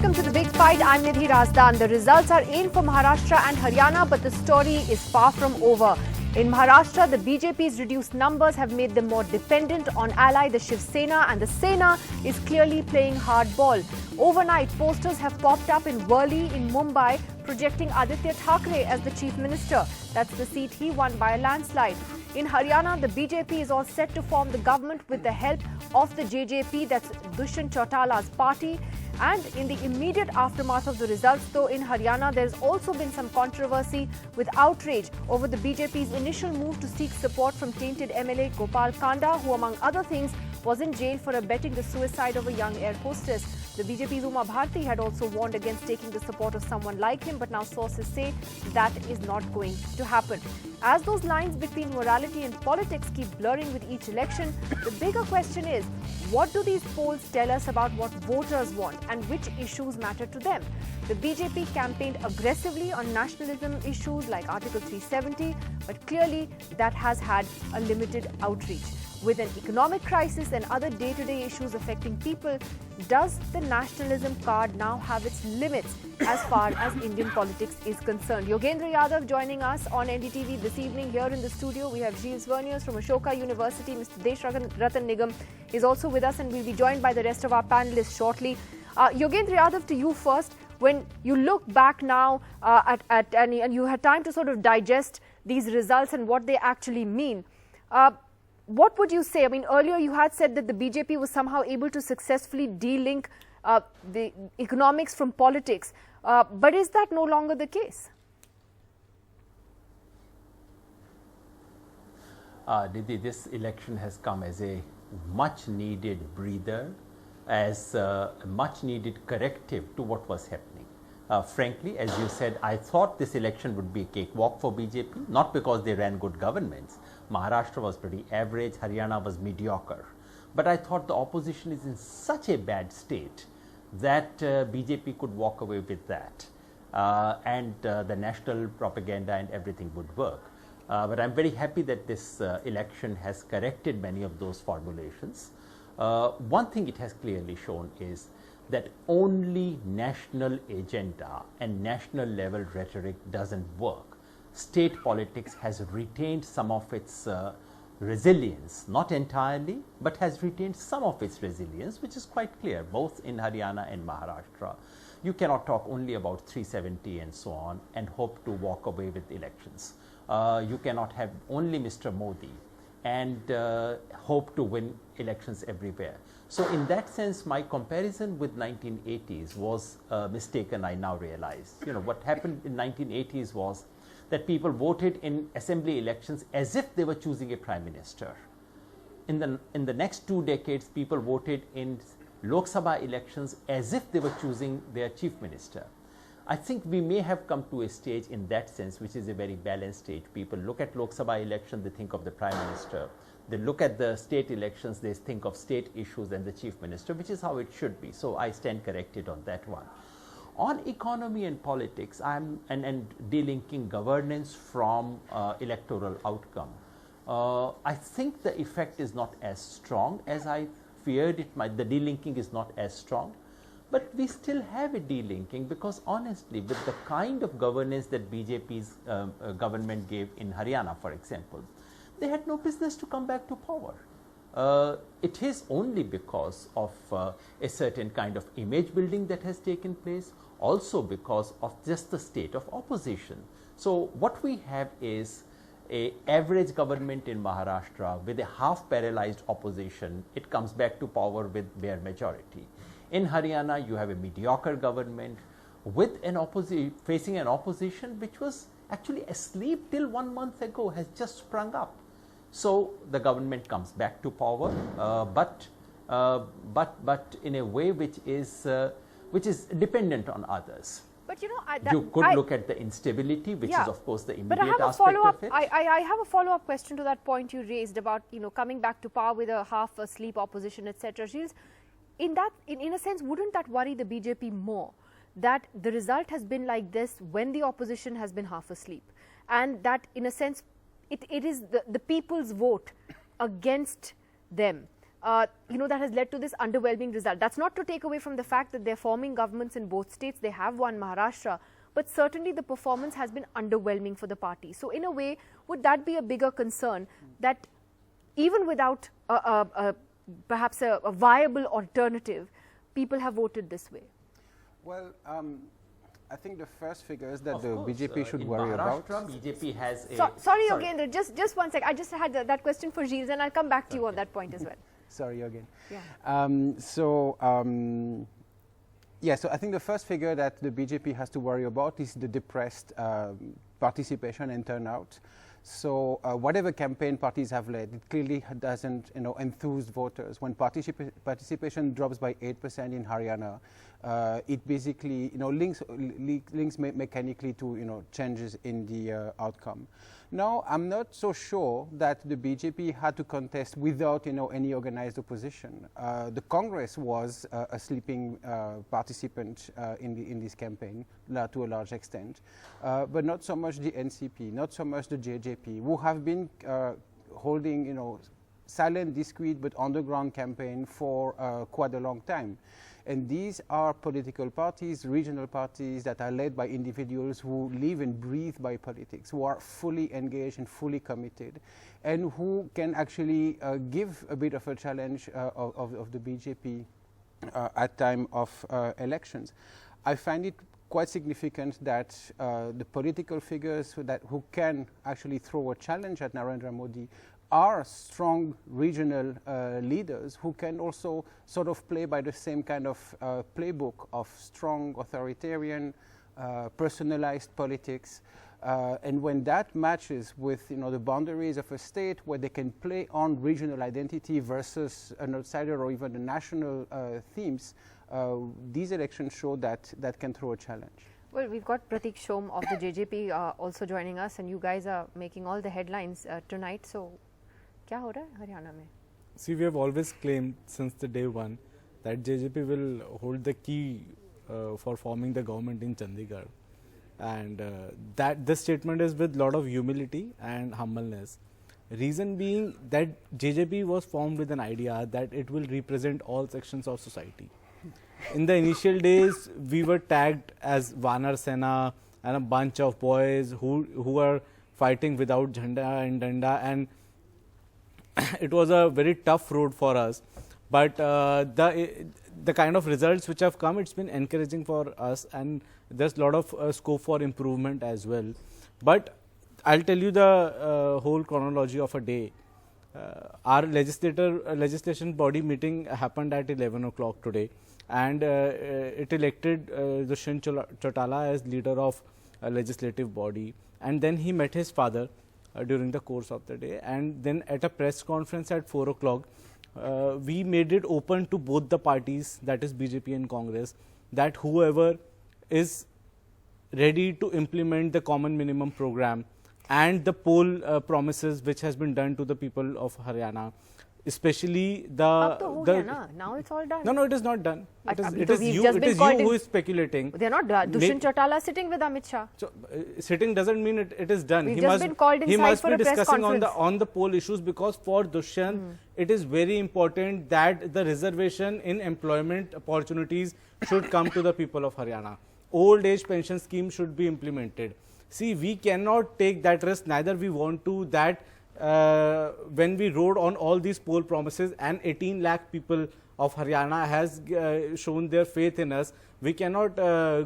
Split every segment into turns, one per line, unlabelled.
welcome to The Big Fight. I'm Nidhi Razdan. The results are in for Maharashtra and Haryana, but the story is far from over. In Maharashtra, the BJP's reduced numbers have made them more dependent on ally the Shiv Sena, and the Sena is clearly playing hardball. Overnight, posters have popped up in Worli in Mumbai projecting Aditya Thackeray as the chief minister. That's the seat he won by a landslide. In Haryana, the BJP is all set to form the government with the help of the JJP, that's Dushyant Chautala's party. And in the immediate aftermath of the results, though, in Haryana, there's also been some controversy with outrage over the BJP's initial move to seek support from tainted MLA Gopal Kanda, who, among other things, was in jail for abetting the suicide of a young air hostess. The BJP's Uma Bharti had also warned against taking the support of someone like him, but now sources say that is not going to happen. As those lines between morality and politics keep blurring with each election, the bigger question is, what do these polls tell us about what voters want and which issues matter to them? The BJP campaigned aggressively on nationalism issues like Article 370, but clearly that has had a limited outreach. With an economic crisis and other day-to-day issues affecting people, does the nationalism card now have its limits as far as Indian politics is concerned? Yogendra Yadav joining us on NDTV this evening. Here in the studio, we have Shiv Sena from Ashoka University. Mr. Desh Ratan Nigam is also with us, and we'll be joined by the rest of our panelists shortly. Yogendra Yadav, to you first. When you look back now and you had time to sort of digest these results and what they actually mean, what would you say? I mean, earlier you had said that the BJP was somehow able to successfully de-link the economics from politics. But is that no longer the case?
Didi, this election has come as a much-needed breather, as a much-needed corrective to what was happening. Frankly, as you said, I thought this election would be a cakewalk for BJP, not because they ran good governments. Maharashtra was pretty average, Haryana was mediocre. But I thought the opposition is in such a bad state that BJP could walk away with that. And the national propaganda and everything would work. But I'm very happy that this election has corrected many of those formulations. One thing it has clearly shown is that only national agenda and national level rhetoric doesn't work. State politics has retained some of its resilience, not entirely, but has retained some of its resilience, which is quite clear, both in Haryana and Maharashtra. You cannot talk only about 370 and so on and hope to walk away with elections. You cannot have only Mr. Modi and hope to win elections everywhere. So in that sense, my comparison with 1980s was mistaken, I now realize. You know, what happened in 1980s was that people voted in assembly elections as if they were choosing a prime minister. In the next 2 decades, people voted in Lok Sabha elections as if they were choosing their chief minister. I think we may have come to a stage in that sense, which is a very balanced stage. People look at Lok Sabha election, they think of the prime minister. They look at the state elections, they think of state issues and the chief minister, which is how it should be. So I stand corrected on that one. On economy and politics, and delinking governance from electoral outcome, I think the effect is not as strong as I feared it might. The delinking is not as strong. But we still have a delinking because honestly, with the kind of governance that BJP's government gave in Haryana, for example, they had no business to come back to power. It is only because of a certain kind of image building that has taken place, also because of just the state of opposition. So what we have is an average government in Maharashtra with a half paralyzed opposition. It comes back to power with bare majority. In Haryana, you have a mediocre government with an facing an opposition which was actually asleep till 1 month ago, has just sprung up. So the government comes back to power, but in a way which is dependent on others.
But you know,
you could look at the instability, which is of course the immediate aspect of it.
I have a follow-up question to that point you raised about, you know, coming back to power with a half asleep opposition, etc. In a sense, wouldn't that worry the BJP more, that the result has been like this when the opposition has been half asleep, and that in a sense it is the people's vote against them that has led to this underwhelming result. That's not to take away from the fact that they're forming governments in both states. They have won Maharashtra, but certainly the performance has been underwhelming for the party. So in a way, would that be a bigger concern, that even without perhaps a viable alternative, people have voted this way?
Well, I think the first figures that
Of
the
course,
BJP should
in
worry about.
Maharashtra, BJP has a...
Sorry, Yogendra, just one sec. I just had that question for Gilles, and I'll come back to you on that point as well.
Sorry again.
Yeah.
So I think the first figure that the BJP has to worry about is the depressed participation and turnout. So whatever campaign parties have led, it clearly doesn't enthuse voters. When participation drops by 8% in Haryana, it basically links mechanically to changes in the outcome. Now, I'm not so sure that the BJP had to contest without any organized opposition. The Congress was a sleeping participant in this campaign to a large extent, but not so much the NCP, not so much the JJP, who have been holding silent, discreet but underground campaign for quite a long time. And these are political parties, regional parties that are led by individuals who live and breathe by politics, who are fully engaged and fully committed, and who can actually give a bit of a challenge of the BJP at time of elections. I find it quite significant that the political figures who can actually throw a challenge at Narendra Modi are strong regional leaders who can also sort of play by the same kind of playbook of strong authoritarian, personalized politics. And when that matches with the boundaries of a state where they can play on regional identity versus an outsider or even the national themes, these elections show that can throw a challenge.
Well, we've got Pratik Shom of the JJP also joining us, and you guys are making all the headlines tonight. So, क्या हो रहा है हरियाणा में?
See, we have always claimed since the day one that JJP will hold the key for forming the government in Chandigarh, and that this statement is with lot of humility and humbleness. Reason being that JJP was formed with an idea that it will represent all sections of society. In the initial days, we were tagged as Shiv Sena and a bunch of boys who are fighting without jhanda and danda, and it was a very tough road for us, but the kind of results which have come, it's been encouraging for us, and there's a lot of scope for improvement as well. But I'll tell you the whole chronology of a day. Our legislation body meeting happened at 11 o'clock today, and it elected Dushyant Chautala as leader of a legislative body, and then he met his father during the course of the day, and then at a press conference at 4 o'clock, we made it open to both the parties, that is BJP and Congress, that whoever is ready to implement the common minimum program and the poll promises which has been done to the people of Haryana, especially
now it's all done.
No, it is not done. It is you who is speculating.
They're not Dushyant Chautala sitting with Amit Shah.
So sitting doesn't mean it is done.
We've just been called
he
inside
must
for
be
a press
discussing
conference.
on the poll issues, because for Dushyant it is very important that the reservation in employment opportunities should come to the people of Haryana. Old age pension scheme should be implemented. See, we cannot take that risk, neither we want to that when we rode on all these poll promises and 18 lakh people of Haryana has shown their faith in us, we cannot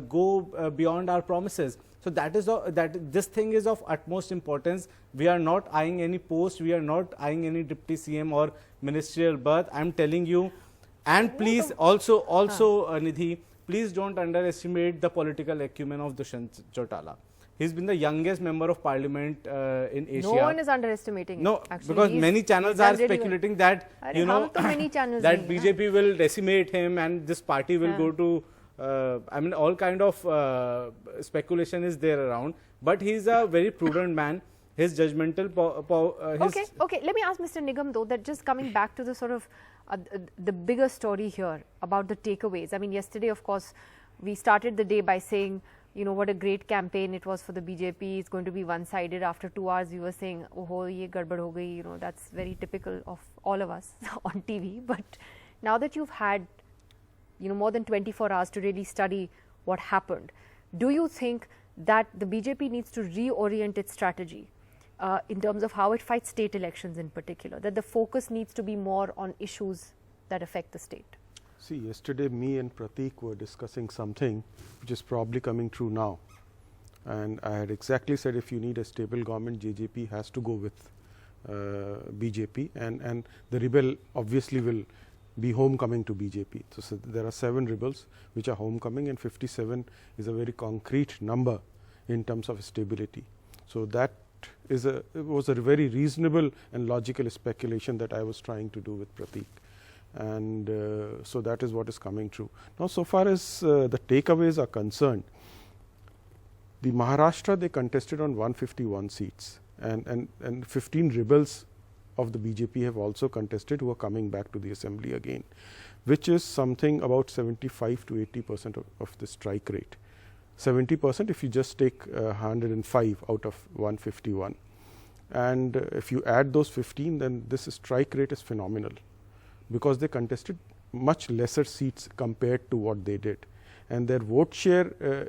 go beyond our promises. So this thing is of utmost importance. We are not eyeing any post, we are not eyeing any deputy CM or ministerial berth. I am telling you, and please also Nidhi, please don't underestimate the political acumen of Dushyant Chautala. He's been the youngest member of parliament in Asia.
No one is underestimating
No,
it. Actually,
because many channels are speculating that that BJP will decimate him and this party will go to. I mean, all kind of speculation is there around. But he's a very prudent man. His judgmental.
Okay. Let me ask Mr. Nigam though, that just coming back to the sort of the bigger story here about the takeaways. I mean, yesterday, of course, we started the day by saying what a great campaign it was for the BJP. It's going to be one-sided. After 2 hours, we were saying, oh, ye gadbad ho gayi. That's very typical of all of us on TV. But now that you've had, more than 24 hours to really study what happened, do you think that the BJP needs to reorient its strategy in terms of how it fights state elections in particular, that the focus needs to be more on issues that affect the state?
See, yesterday me and Prateek were discussing something which is probably coming true now. And I had exactly said if you need a stable government, JJP has to go with BJP, and the rebel obviously will be homecoming to BJP. So there are 7 rebels which are homecoming, and 57 is a very concrete number in terms of stability. So that was a very reasonable and logical speculation that I was trying to do with Prateek. And so that is what is coming true. Now, so far as the takeaways are concerned, the Maharashtra, they contested on 151 seats, and 15 rebels of the BJP have also contested, who are coming back to the assembly again, which is something about 75 to 80% of the strike rate. 70% if you just take 105 out of 151. And if you add those 15, then this strike rate is phenomenal, because they contested much lesser seats compared to what they did. And their vote share,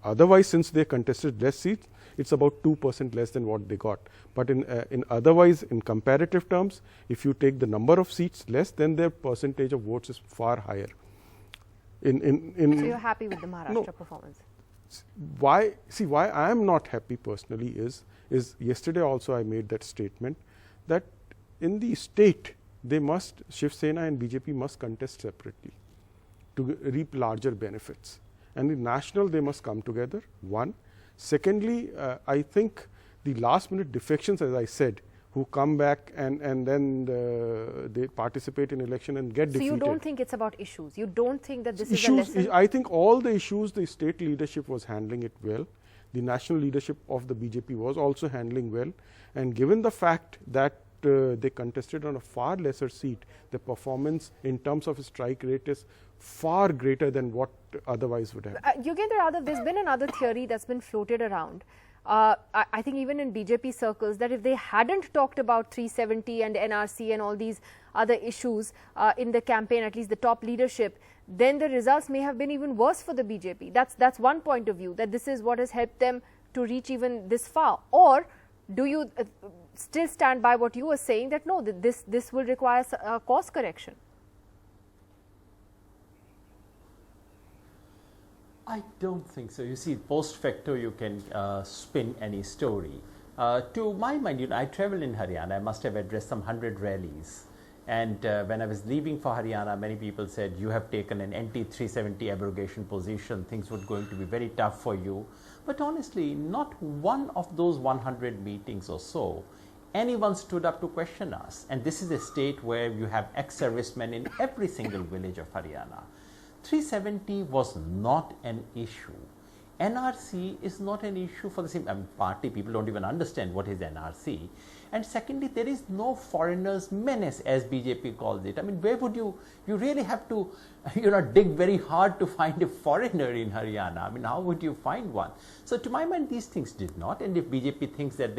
otherwise, since they contested less seats, it's about 2% less than what they got. But in otherwise, in comparative terms, if you take the number of seats less, then their percentage of votes is far higher.
So you're happy with the Maharashtra performance?
Why I am not happy personally is yesterday also I made that statement, that in the state, Shiv Sena and BJP must contest separately to reap larger benefits. And in national, they must come together, one. Secondly, I think the last minute defections, as I said, who come back and then they participate in election and get defeated.
So you don't think it's about issues? You don't think that this is a lesson?
I think all the issues, the state leadership was handling it well. The national leadership of the BJP was also handling well. And given the fact that they contested on a far lesser seat, the performance in terms of strike rate is far greater than what otherwise would have.
Yogendra, there's been another theory that's been floated around. I think even in BJP circles, that if they hadn't talked about 370 and NRC and all these other issues in the campaign, at least the top leadership, then the results may have been even worse for the BJP. That's one point of view, that this is what has helped them to reach even this far. Or do you still stand by what you were saying, that no, this will require a course correction?
I don't think so. You see, post facto, you can spin any story. To my mind, I traveled in Haryana. I must have addressed some 100 rallies. And when I was leaving for Haryana, many people said, you have taken an anti-370 abrogation position. Things were going to be very tough for you. But honestly, not one of those 100 meetings or so, anyone stood up to question us. And this is a state where you have ex-servicemen in every single village of Haryana. 370 was not an issue. NRC is not an issue for the same party. People don't even understand what is NRC. And secondly, there is no foreigners menace, as BJP calls it. I mean, where would you really have to, dig very hard to find a foreigner in Haryana. I mean, how would you find one? So to my mind, these things did not. And if BJP thinks that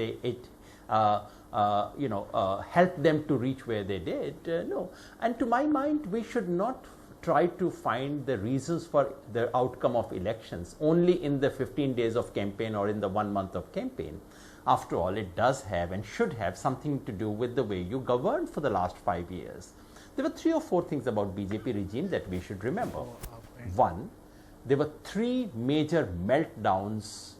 helped them to reach where they did, no. And to my mind, we should not try to find the reasons for the outcome of elections only in the 15 days of campaign or in the 1 month of campaign. After all, it does have and should have something to do with the way you governed for the last 5 years. There were 3 or 4 things about BJP regime that we should remember. One, there were 3 major meltdowns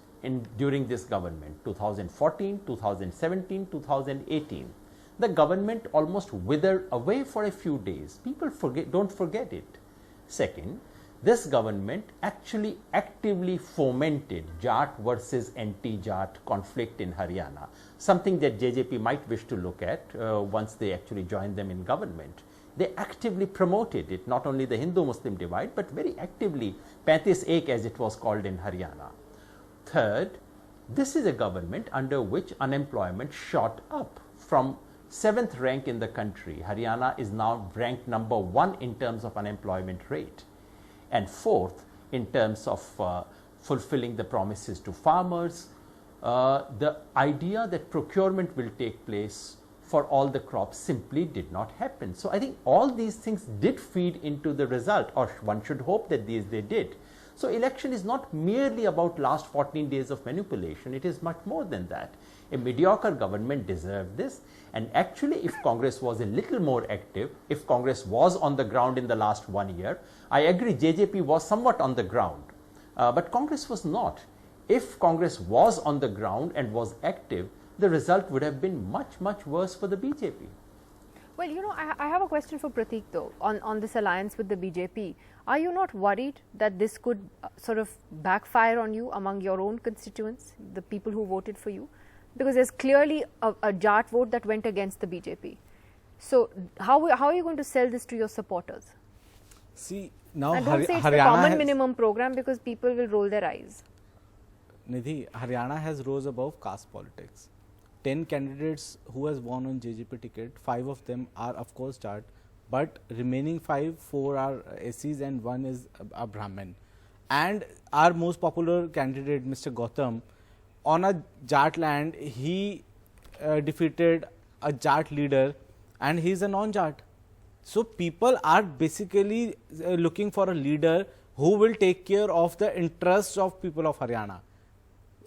during this government, 2014, 2017, 2018. The government almost withered away for a few days. People don't forget it. Second, this government actually actively fomented Jat versus anti-Jat conflict in Haryana, something that JJP might wish to look at once they actually join them in government. They actively promoted it, not only the Hindu-Muslim divide, but very actively, 35-1 as it was called in Haryana. Third, this is a government under which unemployment shot up from 7th rank in the country. Haryana is now ranked number 1 in terms of unemployment rate, and 4th in terms of fulfilling the promises to farmers, the idea that procurement will take place for all the crops simply did not happen. So I think all these things did feed into the result, or one should hope that they did. So election is not merely about last 14 days of manipulation, it is much more than that. A mediocre government deserved this, and actually if Congress was a little more active, if Congress was on the ground in the last 1 year, I agree JJP was somewhat on the ground, but Congress was not. If Congress was on the ground and was active, the result would have been much, much worse for the BJP.
Well, you know, I have a question for Prateek though on this alliance with the BJP. Are you not worried that this could sort of backfire on you among your own constituents, the people who voted for you? Because there's clearly a Jat vote that went against the BJP. So how are you going to sell this to your supporters?
See, now
And don't say it's the
Haryana
common
has,
minimum program, because people will roll their eyes.
Nidhi, Haryana has rose above caste politics. 10 candidates who has won on JJP ticket, 5 of them are of course Jat, but remaining 5, 4 are SCs and 1 is a Brahmin. And our most popular candidate, Mr. Gautam, on a Jat land, he defeated a Jat leader and he is a non-Jat. So people are basically looking for a leader who will take care of the interests of people of Haryana.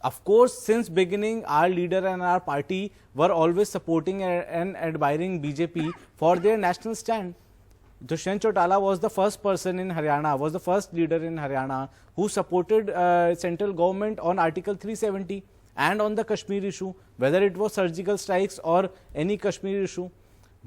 Of course, since beginning, our leader and our party were always supporting and admiring BJP for their national stand. Dushyant Chautala was the first person in Haryana, was the first leader in Haryana who supported central government on Article 370 and on the Kashmir issue, whether it was surgical strikes or any Kashmir issue.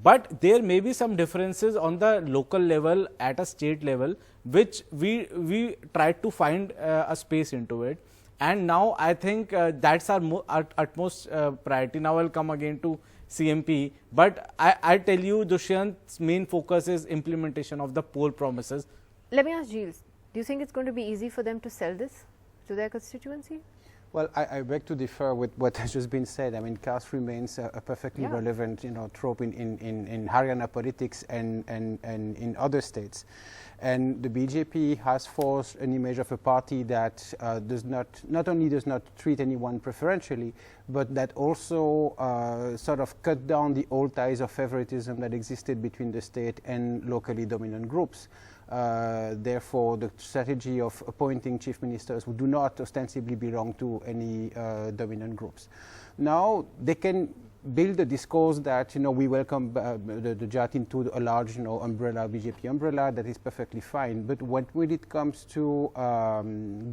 But there may be some differences on the local level, at a state level, which we tried to find a space into it. And now I think that's our utmost priority. Now I'll come again to CMP. But I tell you, Dushyant's main focus is implementation of the poll promises.
Let me ask Gilles, do you think it's going to be easy for them to sell this to their constituency?
Well, I beg to differ with what has just been said. I mean, caste remains a perfectly relevant, trope in Haryana politics and in other states. And the BJP has forced an image of a party that not only does not treat anyone preferentially, but that also sort of cut down the old ties of favoritism that existed between the state and locally dominant groups. Therefore, the strategy of appointing chief ministers who do not ostensibly belong to any dominant groups. Now, they can build a discourse that, we welcome the Jat into a large, umbrella, BJP umbrella, that is perfectly fine. But when it comes to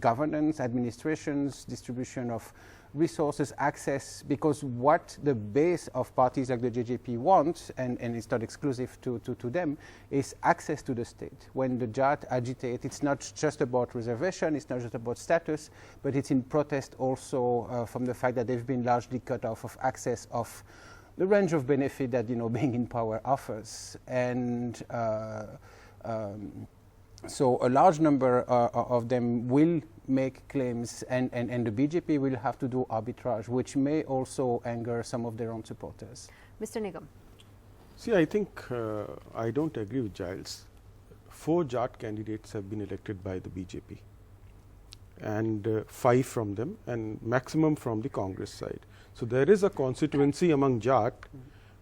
governance, administrations, distribution of resources, access, because what the base of parties like the JJP wants, and it's not exclusive to them, is access to the state. When the Jat agitate, it's not just about reservation, it's not just about status, but it's in protest also from the fact that they've been largely cut off of access of the range of benefit that being in power offers. And so a large number of them will make claims, and the BJP will have to do arbitrage, which may also anger some of their own supporters.
Mr. Nigam.
See, I think I don't agree with Giles. 4 Jat candidates have been elected by the BJP, and 5 from them, and maximum from the Congress side. So there is a constituency among Jat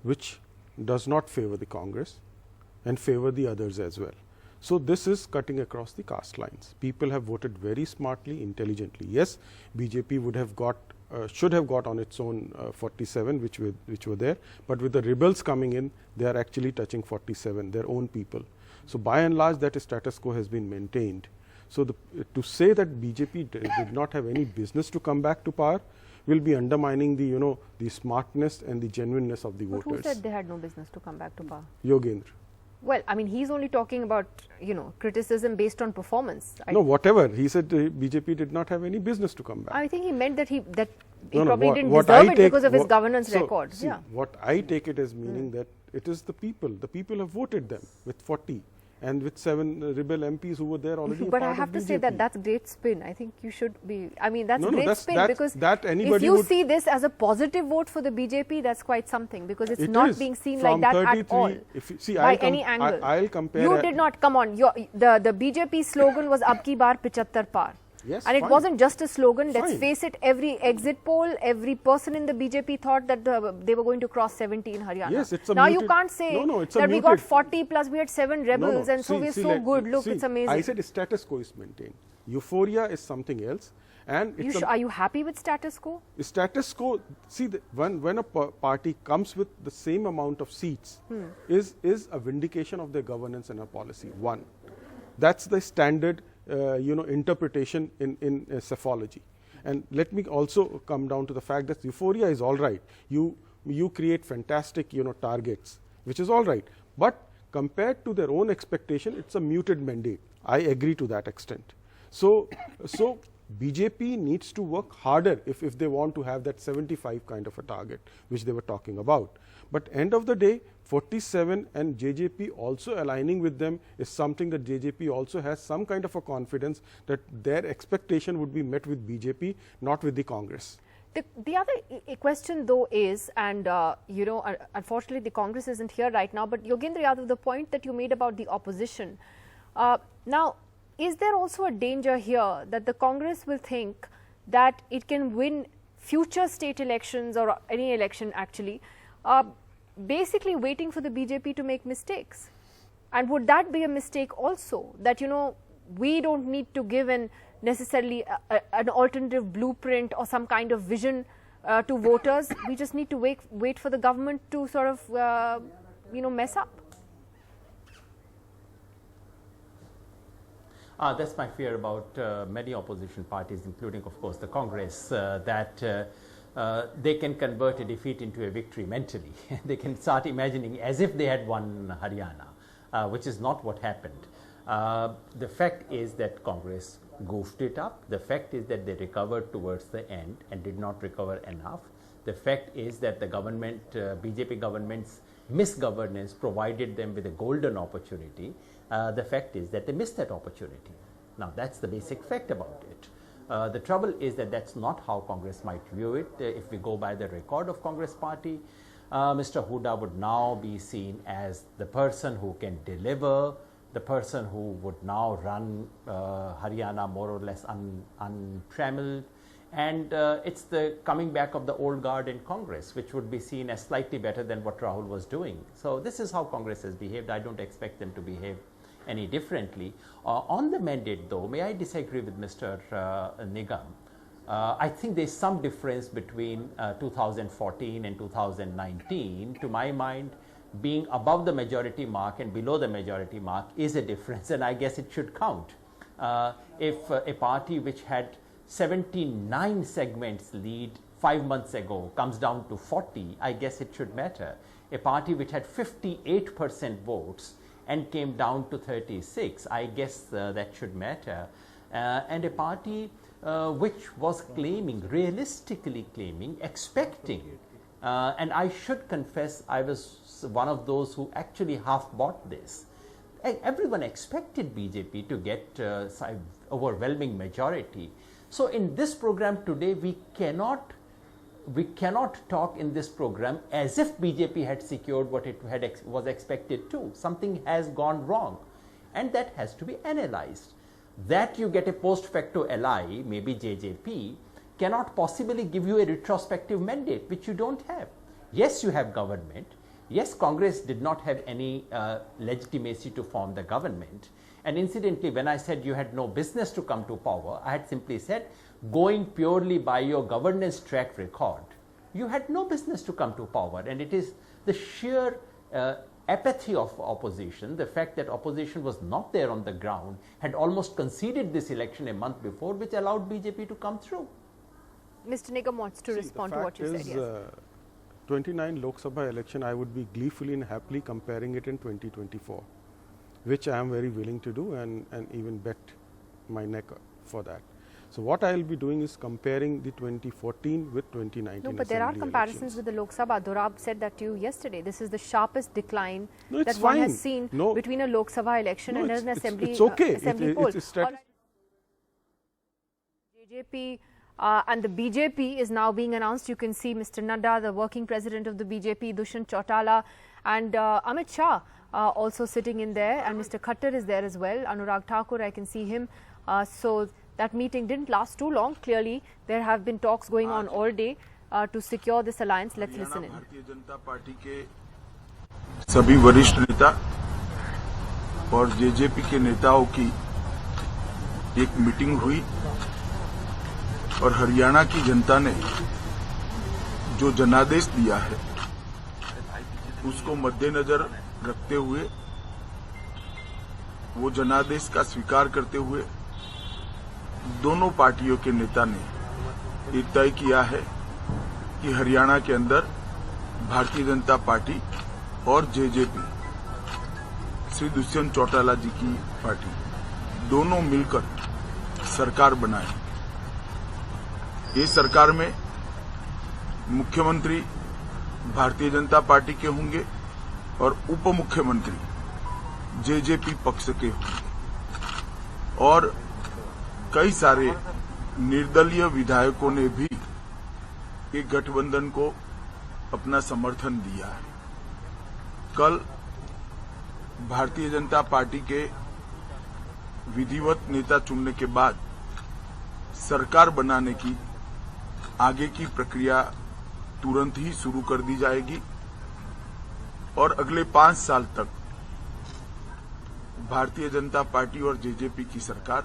which does not favor the Congress and favor the others as well. So this is cutting across the caste lines. People have voted very smartly, intelligently. Yes, BJP would have got, should have got on its own 47, which were there. But with the rebels coming in, they are actually touching 47, their own people. So by and large, that status quo has been maintained. So to say that BJP did not have any business to come back to power will be undermining the the smartness and the genuineness of the
But
voters.
who said they had no business to come back to power?
Yogendra.
Well, I mean, he's only talking about, criticism based on performance.
No, whatever. He said BJP did not have any business to come back.
I think he meant that he
No,
probably
what-
didn't
what
deserve
I
it
take-
because of his
what-
governance
so,
record.
see,
Yeah.
what I take it as meaning that it is the people. The people have voted them with 40 and with 7 rebel MPs who were there already.
But I have to say that that's great spin. I think you should be, that's
No,
great
that's-
spin,
that's-
because
that
if
anybody
you
would-
see this as a positive vote for the BJP, that's quite something, because it's
It
not
is.
being seen
From
like that at
33
all
if you see,
by any angle.
I'll compare.
You did not, come on, the BJP slogan was Ab ki baar 75 par.
Yes,
and it
fine.
wasn't just a slogan. Let's
Fine.
face it, every exit poll, every person in the BJP thought that they were going to cross 70 in Haryana.
Yes, it's a
now you
muted-
can't say
No, it's a
that we got
muted-
40 plus we had 7 rebels and so we're so good. Look, it's amazing.
I said status quo is maintained. Euphoria is something else. And it's
Are you happy with status quo?
status quo. See, when a party comes with the same amount of seats, is a vindication of their governance and a policy. One, that's the standard, interpretation in psephology. And let me also come down to the fact that euphoria is all right. You create fantastic, targets, which is all right. But compared to their own expectation, it's a muted mandate. I agree to that extent. So BJP needs to work harder if they want to have that 75 kind of a target, which they were talking about. But end of the day, 47 and JJP also aligning with them is something that JJP also has some kind of a confidence that their expectation would be met with BJP, not with the Congress.
The other question though is, and unfortunately the Congress isn't here right now, but Yogendra Yadav, the point that you made about the opposition. Now, is there also a danger here that the Congress will think that it can win future state elections or any election actually, basically waiting for the BJP to make mistakes? And would that be a mistake also, that we don't need to give necessarily an alternative blueprint or some kind of vision to voters? We just need to wait for the government to sort of mess up.
That's my fear about many opposition parties, including, of course, the Congress, that they can convert a defeat into a victory mentally. They can start imagining as if they had won Haryana, which is not what happened. The fact is that Congress goofed it up. The fact is that they recovered towards the end and did not recover enough. The fact is that the government, BJP government's misgovernance provided them with a golden opportunity. The fact is that they missed that opportunity. Now, that's the basic fact about it. The trouble is that that's not how Congress might view it. If we go by the record of Congress party, Mr. Huda would now be seen as the person who can deliver, the person who would now run Haryana more or less untrammeled. And it's the coming back of the old guard in Congress, which would be seen as slightly better than what Rahul was doing. So this is how Congress has behaved. I don't expect them to behave any differently. On the mandate though, may I disagree with Mr. Nigam? I think there's some difference between 2014 and 2019. To my mind, being above the majority mark and below the majority mark is a difference, and I guess it should count. If a party which had 79 segments lead 5 months ago comes down to 40, I guess it should matter. A party which had 58% votes and came down to 36, I guess that should matter. And a party which was claiming, realistically claiming, expecting, and I should confess I was one of those who actually half bought this. Everyone expected BJP to get overwhelming majority. So in this program today, we cannot talk in this program as if BJP had secured what it was expected to. Something has gone wrong, and that has to be analyzed. That you get a post facto ally, maybe JJP, cannot possibly give you a retrospective mandate, which you don't have. Yes, you have government. Yes, Congress did not have any legitimacy to form the government. And incidentally, when I said you had no business to come to power, I had simply said, going purely by your governance track record, you had no business to come to power. And it is the sheer apathy of opposition, the fact that opposition was not there on the ground, had almost conceded this election a month before, which allowed BJP to come through.
Mr. Nigam wants to respond to what you said. Yes.
29 Lok Sabha election, I would be gleefully and happily comparing it in 2024. Which I am very willing to do and even bet my neck for that. So what I will be doing is comparing the 2014 with 2019.
No, but there are comparisons with the Lok Sabha. Dorab said that to you yesterday. This is the sharpest decline that one has seen between a Lok Sabha election and an assembly, assembly poll. JJP and the BJP is now being announced. You can see Mr. Nadda, the working president of the BJP, Dushyant Chautala, and Amit Shah also sitting in there, and Mr. Khattar is there as well. Anurag Thakur, I can see him. So That meeting didn't last too long. Clearly, there have been talks going on all day to secure this alliance. Let's listen in.
Bharatiya Janata party के सभी वरिष्ठ नेता और JJP के नेताओं की एक meeting हुई और हरियाणा की जनता ने जो जनादेश दिया है उसको मद्देनजर रखते हुए, वो जनादेश का स्वीकार करते हुए दोनों पार्टियों के नेता ने ये तय किया है कि हरियाणा के अंदर भारतीय जनता पार्टी और जेजेपी, श्री दुष्यंत चौटाला जी की पार्टी, दोनों मिलकर सरकार बनाए। ये सरकार में मुख्यमंत्री भारतीय जनता पार्टी के होंगे और उप मुख्यमंत्री जेजेपी पक्ष के होंगे और कई सारे निर्दलीय विधायकों ने भी एक गठबंधन को अपना समर्थन दिया है। कल भारतीय जनता पार्टी के विधिवत नेता चुनने के बाद सरकार बनाने की आगे की प्रक्रिया तुरंत ही शुरू कर दी जाएगी और अगले 5 साल तक भारतीय जनता पार्टी और जेजेपी की सरकार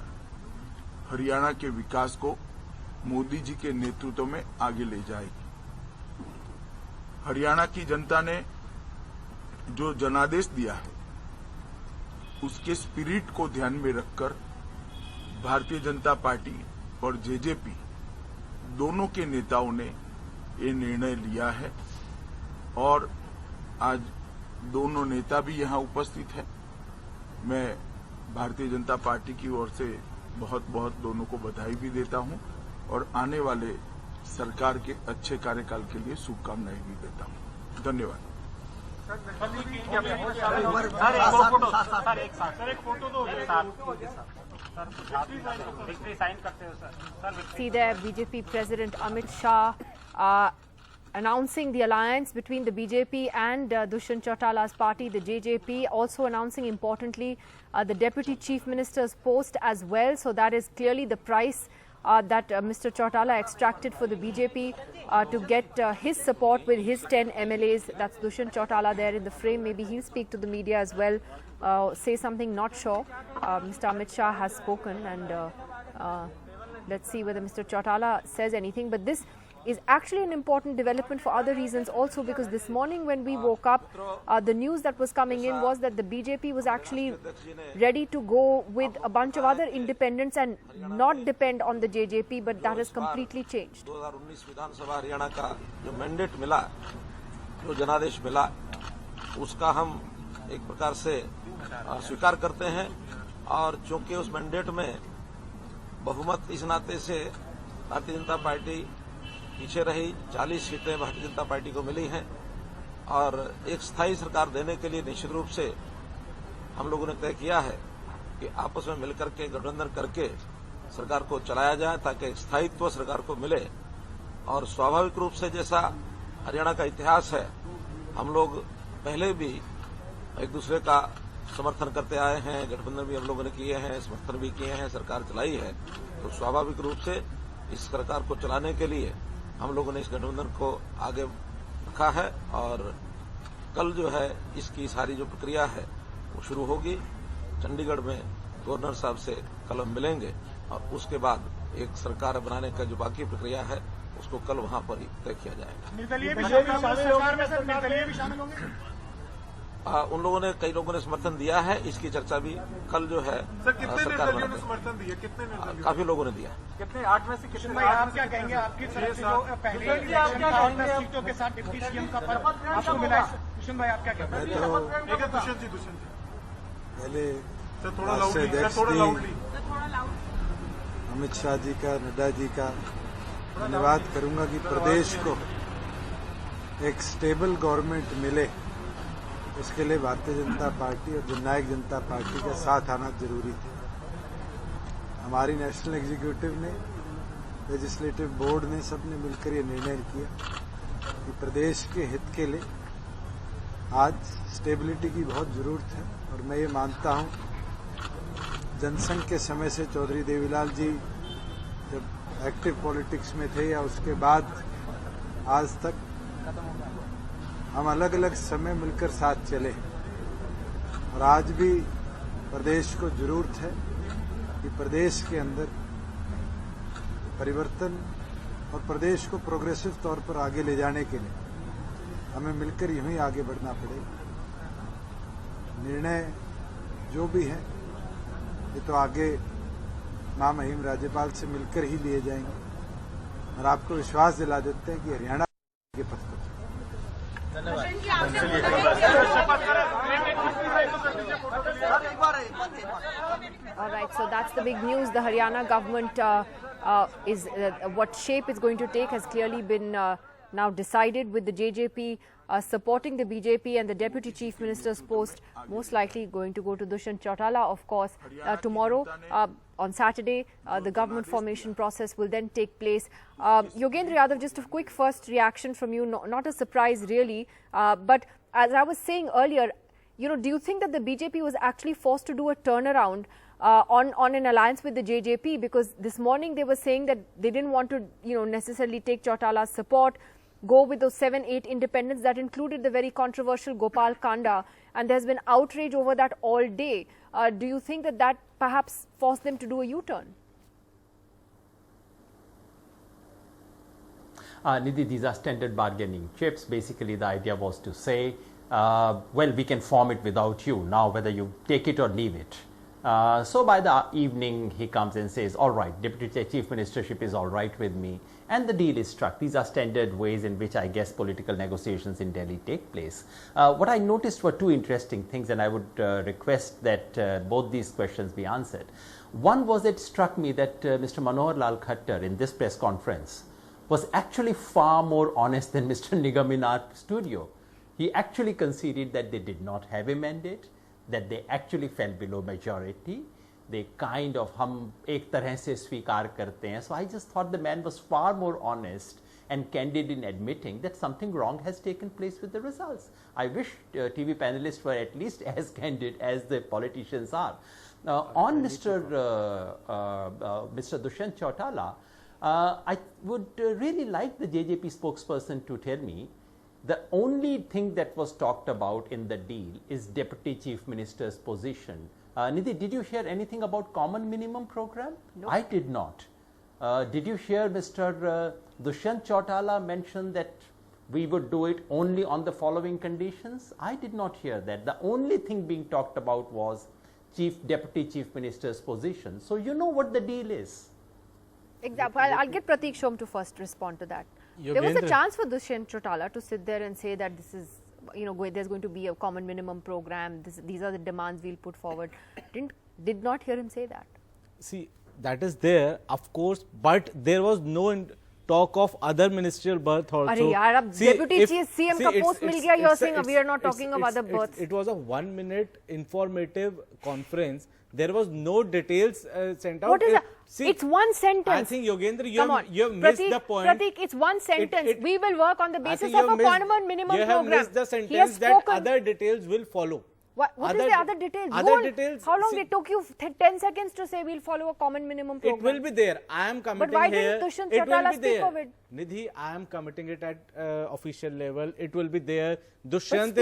हरियाणा के विकास को मोदी जी के नेतृत्व में आगे ले जाएगी। हरियाणा की जनता ने जो जनादेश दिया है उसके स्पिरिट को ध्यान में रखकर भारतीय जनता पार्टी और जेजेपी दोनों के नेताओं ने ये निर्णय लिया है और आज दोनों नेता भी यहां उपस्थित हैं। मैं भारतीय जनता पार्टी की ओर से बहुत बहुत दोनों को बधाई भी देता हूं और आने वाले सरकार के अच्छे कार्यकाल के लिए शुभकामनाएं भी देता हूं। धन्यवाद।
See there, BJP President Amit Shah announcing the alliance between the BJP and Dushyant Chautala's party, the JJP, also announcing importantly the Deputy Chief Minister's post as well. So that is clearly the price that Mr. Chautala extracted for the BJP to get his support with his 10 MLAs. That's Dushyant Chautala there in the frame. Maybe he'll speak to the media as well, say something, not sure. Mr. Amit Shah has spoken and let's see whether Mr. Chautala says anything. But this is actually an important development for other reasons also, because this morning when we woke up, the news that was coming in was that the BJP was actually ready to go with a bunch of other independents and not depend on the JJP, but that has completely changed.
2019 विधानसभा हरियाणा का जो mandate मिला, जो जनादेश मिला, उसका हम एक प्रकार से स्वीकार करते हैं और चूंकि उस मैंडेट में बहुमत इस नाते से भारतीय जनता पार्टी पीछे रही, 40 सीटें भारतीय जनता पार्टी को मिली हैं और एक स्थायी सरकार देने के लिए निश्चित रूप से हम लोगों ने तय किया है कि आपस में मिलकर के गठबंधन करके सरकार को चलाया जाए ताकि एक स्थायित्व सरकार को मिले। और स्वाभाविक रूप से जैसा हरियाणा का इतिहास है, हम लोग पहले भी एक दूसरे का समर्थन करते आए हैं, गठबंधन भी हम लोगों ने किए हैं, समर्थन भी किए हैं, सरकार चलाई है। तो स्वाभाविक रूप से इस सरकार को चलाने के लिए हम लोगों ने इस गठबंधन को आगे रखा है और कल जो है इसकी सारी जो प्रक्रिया है वो शुरू होगी। चंडीगढ़ में गवर्नर साहब से कल हम मिलेंगे और उसके बाद एक सरकार बनाने का जो बाकी प्रक्रिया है उसको कल वहां पर ही तय किया जाएगा। उन लोगों ने, कई लोगों ने समर्थन दिया है, इसकी चर्चा भी कल जो है सरकार बनाने में समर्थन दिया, कितने निर्दलीय, काफी लोगों ने दिया। कितने, 8 में से कितने? भाई आप क्या कहेंगे, आपकी तरफ से जो पहले इलेक्शन का 10 सीटों के साथ डिप्टी सीएम का पद आपको मिला है, दुष्यंत भाई आप क्या कहते हैं? दुष्यंत जी
पहले अमित शाह जी का, नड्डा जी का धन्यवाद करूंगा कि प्रदेश को एक स्टेबल गवर्नमेंट मिले, उसके लिए भारतीय जनता पार्टी और जननायक जनता पार्टी का साथ आना जरूरी था। हमारी नेशनल एग्जीक्यूटिव ने, लेजिस्लेटिव बोर्ड ने, सबने मिलकर ये निर्णय किया कि प्रदेश के हित के लिए आज स्टेबिलिटी की बहुत जरूरत है। और मैं ये मानता हूँ जनसंघ के समय से चौधरी देवीलाल जी एक्टिव पॉलिटिक्स में थे या उसके बाद आज तक हम अलग अलग समय मिलकर साथ चले और आज भी प्रदेश को जरूरत है कि प्रदेश के अंदर परिवर्तन और प्रदेश को प्रोग्रेसिव तौर पर आगे ले जाने के लिए हमें मिलकर यूं ही आगे बढ़ना पड़ेगा। निर्णय जो भी है ये तो आगे महामहिम राज्यपाल से मिलकर ही लिए जाएंगे और आपको विश्वास दिला देते हैं कि हरियाणा के पथ पर
All right, so that's the big news. The Haryana government is what shape it's going to take has clearly been now decided, with the JJP supporting the BJP and the Deputy Chief Minister's post most likely going to go to Dushyant Chautala. Of course, tomorrow on Saturday, the government formation process will then take place. Yogendra Yadav, just a quick first reaction from you, not a surprise really, but as I was saying earlier, do you think that the BJP was actually forced to do a turnaround on an alliance with the JJP? Because this morning they were saying that they didn't want to, necessarily take Chautala's support, go with those 7-8 independents that included the very controversial Gopal Kanda, and there's been outrage over that all day. Do you think that that perhaps forced them to do a U-turn?
Nidhi, these are standard bargaining chips. Basically, the idea was to say, well, we can form it without you. Now, whether you take it or leave it. So by the evening, he comes and says, all right, Deputy Chief Ministership is all right with me. And the deal is struck. These are standard ways in which I guess political negotiations in Delhi take place. What I noticed were two interesting things, and I would request that both these questions be answered. One was, it struck me that Mr. Manohar Lal Khattar in this press conference was actually far more honest than Mr. Nigam in our studio. He actually conceded that they did not have a mandate, that they actually fell below majority. They kind of hum ek tarah se swikar karte hain. So I just thought the man was far more honest and candid in admitting that something wrong has taken place with the results. I wish TV panelists were at least as candid as the politicians are. On Mr. Dushyant Chautala, I would really like the JJP spokesperson to tell me the only thing that was talked about in the deal is Deputy Chief Minister's position. Nidhi, did you hear anything about common minimum program? No. I did not. Did you hear Mr. Dushyant Chautala mention that we would do it only on the following conditions? I did not hear that. The only thing being talked about was Deputy Chief Minister's position. So you know what the deal is.
Exactly. I'll get Prateek Shom to first respond to that. There was a chance for Dushyant Chautala to sit there and say that this is, there's going to be a common minimum program. These are the demands we'll put forward. Did not hear him say that.
See, that is there, of course, but there was no talk of other ministerial berth also.
Deputy CM ka post mil gaya, you're saying we are not talking of other berths.
It was a 1-minute informative conference. There was no details sent out.
What is that? It's one sentence.
I think, Yogendra, you have missed the point.
Prateek, it's one sentence. We will work on the basis of a common minimum program.
You have missed the sentence that other details will follow.
What is the other details?
Details.
How long it took you 10 seconds to say we'll follow a common minimum program?
It will be there. I am committing
here. But why
here.
didn't Dushyant Chautala speak of it?
Nidhi, I am committing it at official level. It will be there. Dushyant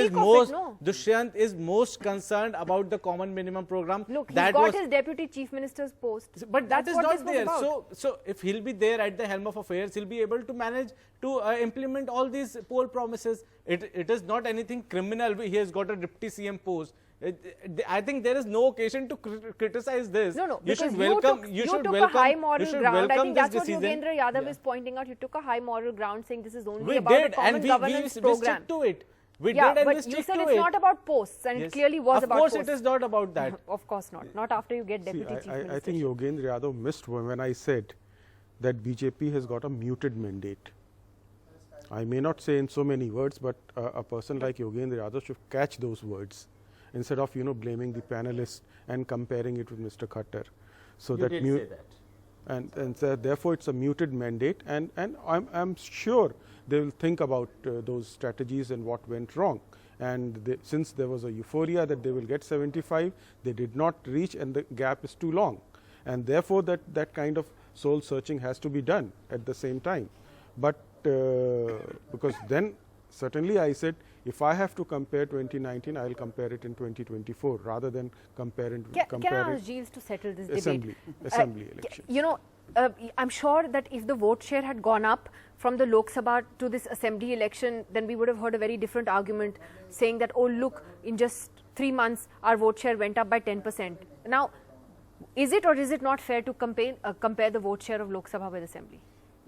is most concerned about the common minimum program.
Look, he got his Deputy Chief Minister's post.
But that is not there. So if he'll be there at the helm of affairs, he'll be able to manage to implement all these poll promises. It is not anything criminal. He has got a Deputy CM post. I think there is no occasion to criticize this.
No,
you should
welcome. You took a high moral ground. I think that's what
decision.
Yogendra Yadav is pointing out. You took a high moral ground, saying this is only about the common governance program.
We stick to it. We did, and
but
we stick
you said
to
it's not about posts, and it clearly was about posts.
Of course, it is not about that.
Of course not. Not after you get Deputy Chief Minister.
I think Yogendra Yadav missed when I said that BJP has got a muted mandate. I may not say in so many words, but a person like Yogendra Yadav should catch those words instead of blaming the panelists and comparing it with Mr. Khattar. So
you did say that.
And so therefore it's a muted mandate, and I'm sure they will think about those strategies and what went wrong. And since there was a euphoria that they will get 75, they did not reach, and the gap is too long. And therefore that kind of soul searching has to be done at the same time. But because then certainly I said, if I have to compare 2019, I will compare it in 2024 rather than compare it.
Can I ask Giles to settle this debate?
Assembly election.
You know, I'm sure that if the vote share had gone up from the Lok Sabha to this assembly election, then we would have heard a very different argument saying that, oh look, in just 3 months our vote share went up by 10%. Now, is it or is it not fair to compare the vote share of Lok Sabha with assembly?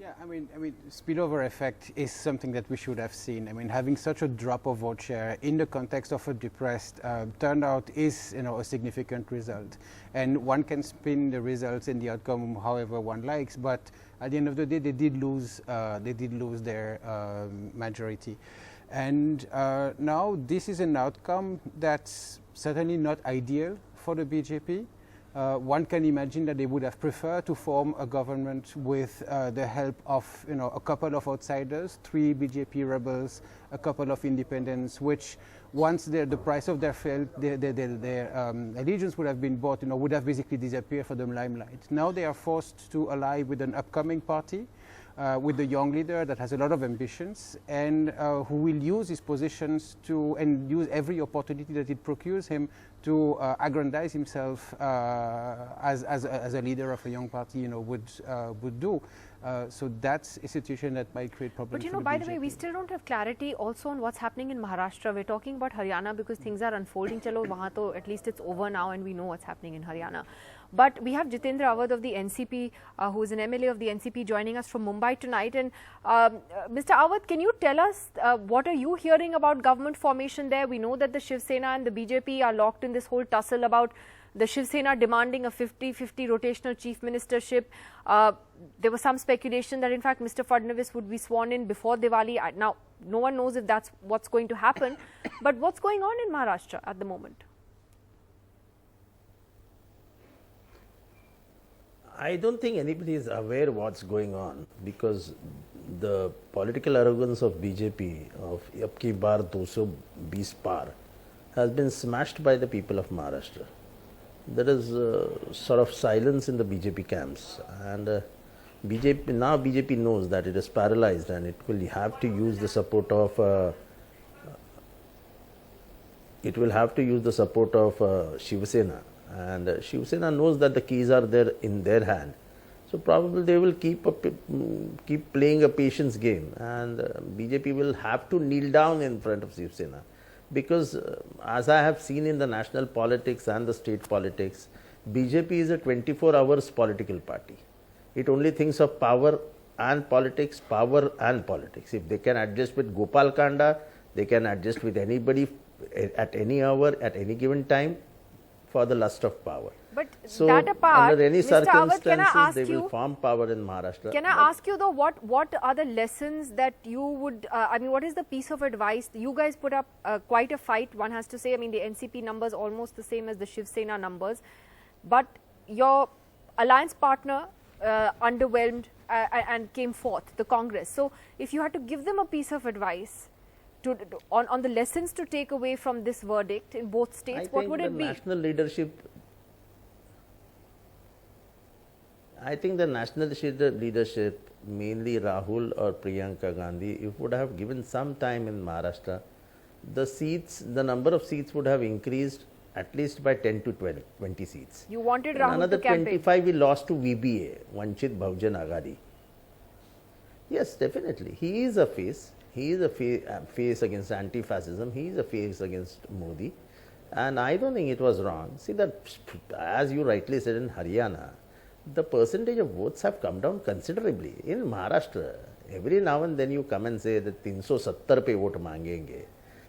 Yeah, I mean, spillover effect is something that we should have seen. I mean, having such a drop of vote share in the context of a depressed turnout is, a significant result. And one can spin the results and the outcome however one likes, but at the end of the day, they did lose their majority. And now this is an outcome that's certainly not ideal for the BJP. One can imagine that they would have preferred to form a government with the help of a couple of outsiders, 3 BJP rebels, a couple of independents, which once the price of their allegiance would have been bought, would have basically disappeared from the limelight. Now they are forced to ally with an upcoming party, with the young leader that has a lot of ambitions and who will use his positions and use every opportunity that it procures him to aggrandize himself as a leader of a young party, would do. So that's a situation that might create problems.
But by the way, we still don't have clarity also on what's happening in Maharashtra. We're talking about Haryana because things are unfolding. Chalo, wahan to at least it's over now and we know what's happening in Haryana. But we have Jitendra Awadh of the NCP, who is an MLA of the NCP, joining us from Mumbai tonight. And Mr. Awadh, can you tell us what are you hearing about government formation there? We know that the Shiv Sena and the BJP are locked in this whole tussle about the Shiv Sena demanding a 50-50 rotational chief ministership. There was some speculation that in fact Mr. Fadnavis would be sworn in before Diwali. Now, no one knows if that's what's going to happen. But what's going on in Maharashtra at the moment?
I don't think anybody is aware what's going on because the political arrogance of BJP of "Ab ki baar 220 par" has been smashed by the people of Maharashtra. There is sort of silence in the BJP camps, and BJP knows that it is paralyzed and it will have to use the support of Shiv Sena. And Shiv Sena knows that the keys are there in their hand, so probably they will keep playing a patience game, and BJP will have to kneel down in front of Shiv Sena, because as I have seen in the national politics and the state politics, BJP is a 24 hours political party. It only thinks of power and politics, power and politics. If they can adjust with Gopal Kanda, they can adjust with anybody at any hour, at any given time, for the lust of power.
But
so
that apart,
under any
Mr. Awadh,
circumstances, they will form power in Maharashtra.
Can I ask you though, what are the lessons that you would, what is the piece of advice? You guys put up quite a fight, one has to say. I mean, the NCP numbers almost the same as the Shiv Sena numbers, but your alliance partner underwhelmed and came fourth, the Congress. So if you had to give them a piece of advice on the lessons to take away from this verdict in both states, what would it be?
I think the national leadership, mainly Rahul or Priyanka Gandhi, if would have given some time in Maharashtra, the number of seats would have increased at least by 10 to 20 seats.
You wanted Rahul
another
to campaign.
25 we lost to VBA, Vanchit Bahujan Aghadi. Yes, definitely. He is a face. He is a face against anti-fascism. He is a face against Modi. And I don't think it was wrong. See that, as you rightly said, in Haryana, the percentage of votes have come down considerably. In Maharashtra, every now and then you come and say that 370 pe vote mangenge.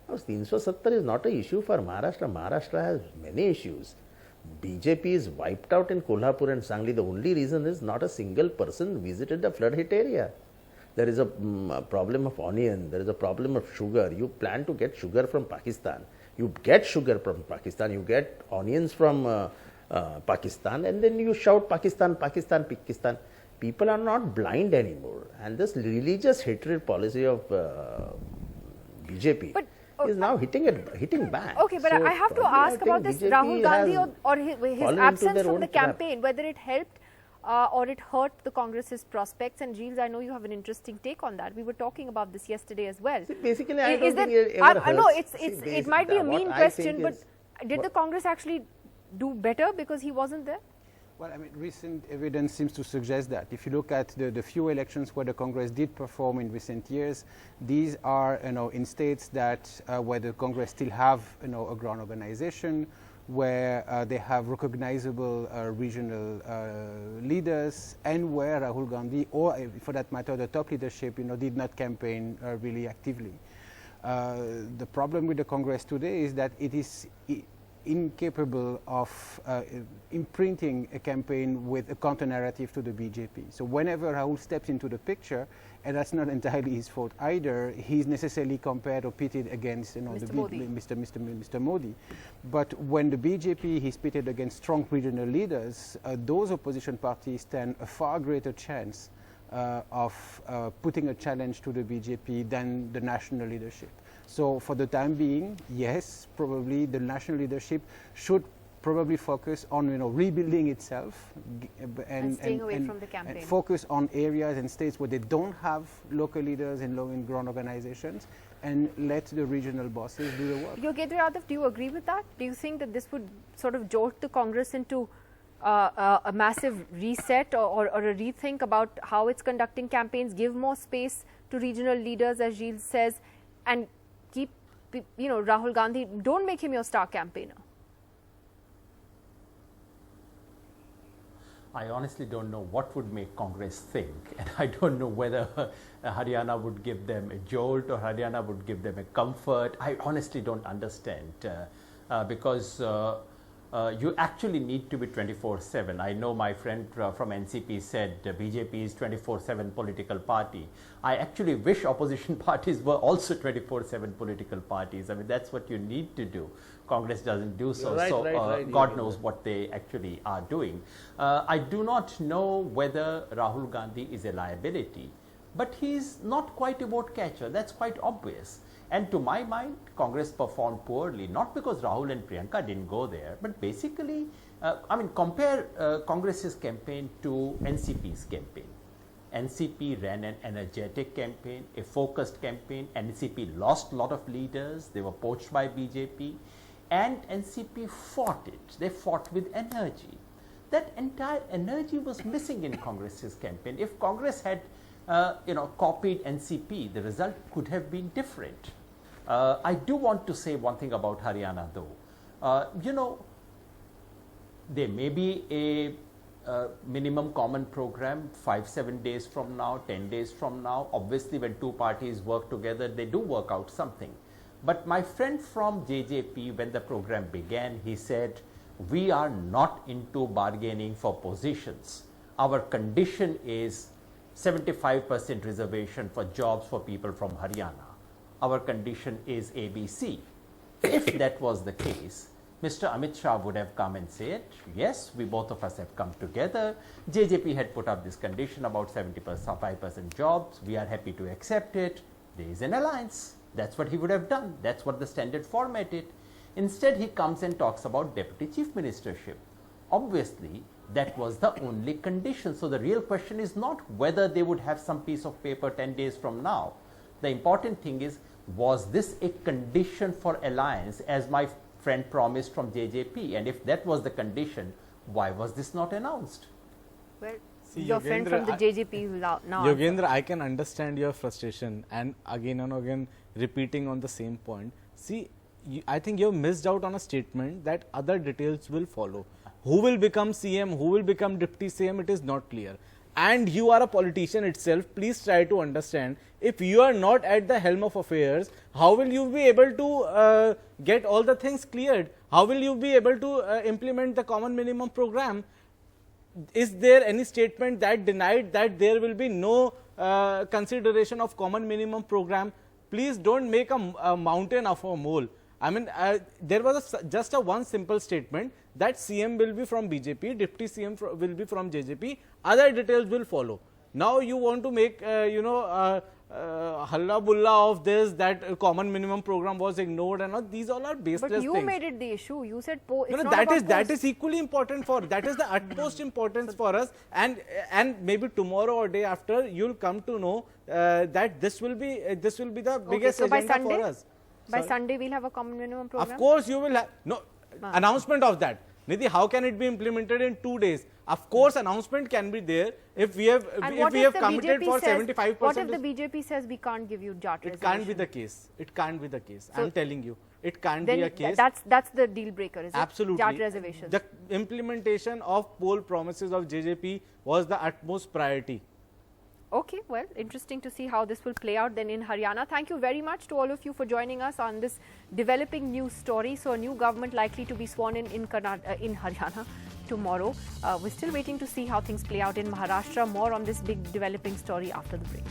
Now, 370 is not an issue for Maharashtra. Maharashtra has many issues. BJP is wiped out in Kolhapur and Sangli. The only reason is not a single person visited the flood hit area. There is a problem of onion, there is a problem of sugar. You plan to get sugar from Pakistan. You get sugar from Pakistan, you get onions from Pakistan, and then you shout Pakistan, Pakistan, Pakistan. People are not blind anymore. And this religious hatred policy of BJP is now hitting back.
Okay, but so I have to ask about this BJP Rahul Gandhi or his absence from the campaign, whether it helped or it hurt the Congress's prospects? And Gilles, I know you have an interesting take on that. We were talking about this yesterday as well.
See, basically, I don't
Is
think
that-
it ever
I know
hurts.
it might be a
what
mean
I
question,
think
but
is-
did the Congress actually do better because he wasn't there?
Well, I mean, recent evidence seems to suggest that. If you look at the few elections where the Congress did perform in recent years, these are, in states that where the Congress still have, a ground organization, where they have recognizable regional leaders, and where Rahul Gandhi, or for that matter, the top leadership, did not campaign really actively. The problem with the Congress today is that it is incapable of imprinting a campaign with a counter-narrative to the BJP. So whenever Rahul steps into the picture, and that's not entirely his fault either, he's necessarily compared or pitted against Mr. Modi. But when the BJP is pitted against strong regional leaders, those opposition parties stand a far greater chance of putting a challenge to the BJP than the national leadership. So for the time being, yes, probably the national leadership should probably focus on rebuilding itself
And staying away from the campaign.
and focus on areas and states where they don't have local leaders and low and ground organizations, and let the regional bosses do the work.
Yogendra Yadav, do you agree with that? Do you think that this would sort of jolt the Congress into a massive reset or a rethink about how it's conducting campaigns, give more space to regional leaders, as Gilles says, and keep, Rahul Gandhi, don't make him your star campaigner?
I honestly don't know what would make Congress think, and I don't know whether Haryana would give them a jolt or Haryana would give them a comfort. I honestly don't understand because you actually need to be 24/7. I know my friend from NCP said BJP is 24/7 political party. I actually wish opposition parties were also 24/7 political parties. I mean, that's what you need to do. Congress doesn't do so.
Right,
God knows what they actually are doing. I do not know whether Rahul Gandhi is a liability, but he's not quite a vote catcher. That's quite obvious. And to my mind, Congress performed poorly, not because Rahul and Priyanka didn't go there, but basically, compare Congress's campaign to NCP's campaign. NCP ran an energetic campaign, a focused campaign. NCP lost a lot of leaders. They were poached by BJP. And NCP fought it. They fought with energy. That entire energy was missing in Congress's campaign. If Congress had, copied NCP, the result could have been different. I do want to say one thing about Haryana, though. There may be a minimum common program 5-7 days from now, 10 days from now. Obviously, when two parties work together, they do work out something. But my friend from JJP, when the program began, he said, we are not into bargaining for positions. Our condition is 75% reservation for jobs for people from Haryana. Our condition is ABC. If that was the case, Mr. Amit Shah would have come and said, yes, we both of us have come together. JJP had put up this condition about 75% jobs. We are happy to accept it. There is an alliance. That's what he would have done. That's what the standard format is. Instead, he comes and talks about deputy chief ministership. Obviously, that was the only condition. So the real question is not whether they would have some piece of paper 10 days from now. The important thing is, was this a condition for alliance, as my friend promised from JJP? And if that was the condition, why was this not announced?
Well,
See,
your friend from the JJP will now
Yogendra, I can understand your frustration and again repeating on the same point. See, I think you have missed out on a statement that other details will follow. Who will become CM, who will become deputy CM, it is not clear. And you are a politician itself, please try to understand, if you are not at the helm of affairs, how will you be able to get all the things cleared? How will you be able to implement the common minimum program? Is there any statement that denied that there will be no consideration of common minimum program? Please don't make a mountain of a mole. I mean, there was just a one simple statement that CM will be from BJP, deputy CM will be from JJP, other details will follow. Now you want to make, halla bulla of this, that common minimum program was ignored, and all these all are baseless
But you
things.
made it the issue. You said it's
No,
not
that
about
is that
posts.
is equally important for, that is the utmost importance for us, and maybe tomorrow or day after you'll come to know that this will be the biggest
so by
agenda
Sunday?
for us.
By
Sorry?
Sunday, we'll have a common minimum program.
Of course, you will have announcement of that. Nidhi, how can it be implemented in 2 days? Of course, announcement can be there if we have
And
if
what
we
if
have
the
committed
BJP
for
says,
75%.
What if the BJP says we can't give you JAT
It
reservation?
can't be the case. It can't be the case.
So
I'm telling you, it can't
Then
be a case.
that's the deal breaker, is it?
Absolutely.
JAT reservations.
The implementation of poll promises of JJP was the utmost priority.
Okay, well, interesting to see how this will play out then in Haryana. Thank you very much to all of you for joining us on this developing news story. So, a new government likely to be sworn in Haryana tomorrow. We're still waiting to see how things play out in Maharashtra. More on this big developing story after the break.